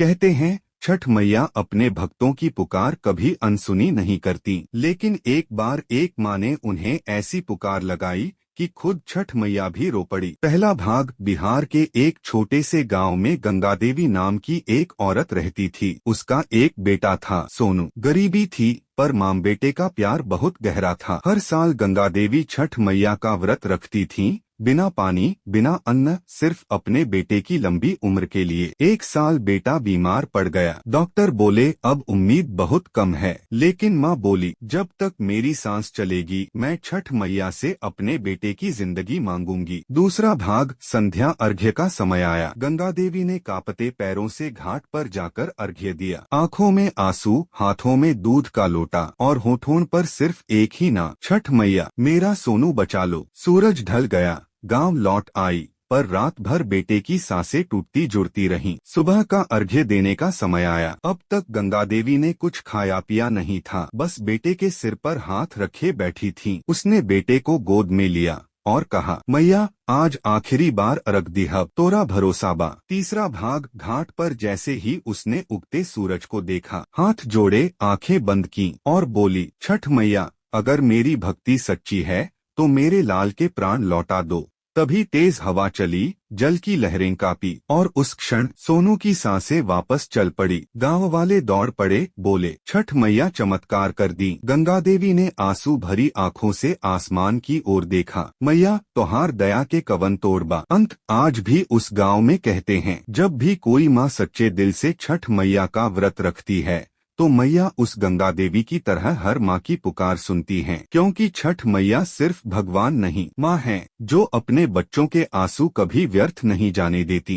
कहते हैं छठ मैया अपने भक्तों की पुकार कभी अनसुनी नहीं करती, लेकिन एक बार एक माँ ने उन्हें ऐसी पुकार लगाई कि खुद छठ मैया भी रो पड़ी। पहला भाग। बिहार के एक छोटे से गांव में गंगा देवी नाम की एक औरत रहती थी। उसका एक बेटा था सोनू। गरीबी थी पर माँ बेटे का प्यार बहुत गहरा था। हर साल गंगा देवी छठ मैया का व्रत रखती थीं, बिना पानी बिना अन्न, सिर्फ अपने बेटे की लंबी उम्र के लिए। एक साल बेटा बीमार पड़ गया। डॉक्टर बोले अब उम्मीद बहुत कम है, लेकिन माँ बोली जब तक मेरी सांस चलेगी मैं छठ मैया से अपने बेटे की जिंदगी मांगूंगी। दूसरा भाग। संध्या अर्घ्य का समय आया। गंगा देवी ने कांपते पैरों से घाट पर जाकर अर्घ्य दिया। आंखों में आंसू, हाथों में दूध का लोटा और होठों पर सिर्फ एक ही नाम, छठ मैया मेरा सोनू बचा लो। सूरज ढल गया, गांव लौट आई, पर रात भर बेटे की सांसें टूटती जुड़ती रहीं। सुबह का अर्घ्य देने का समय आया। अब तक गंगा देवी ने कुछ खाया पिया नहीं था, बस बेटे के सिर पर हाथ रखे बैठी थीं। उसने बेटे को गोद में लिया और कहा मैया आज आखिरी बार अर्घ दिया, तोरा भरोसा बा। तीसरा भाग। घाट पर जैसे ही उसने उगते सूरज को देखा, हाथ जोड़े, आंखें बंद की और बोली छठ मैया अगर मेरी भक्ति सच्ची है तो मेरे लाल के प्राण लौटा दो। तभी तेज हवा चली, जल की लहरें कांपी और उस क्षण सोनू की सांसें वापस चल पड़ी। गांव वाले दौड़ पड़े, बोले छठ मैया चमत्कार कर दी। गंगा देवी ने आंसू भरी आंखों से आसमान की ओर देखा। मैया तोहार दया के कवन तोड़बा। अंत। आज भी उस गांव में कहते हैं जब भी कोई माँ सच्चे दिल से छठ मैया का व्रत रखती है तो मैया उस गंगा देवी की तरह हर माँ की पुकार सुनती हैं, क्योंकि छठ मैया सिर्फ भगवान नहीं, माँ है जो अपने बच्चों के आंसू कभी व्यर्थ नहीं जाने देती।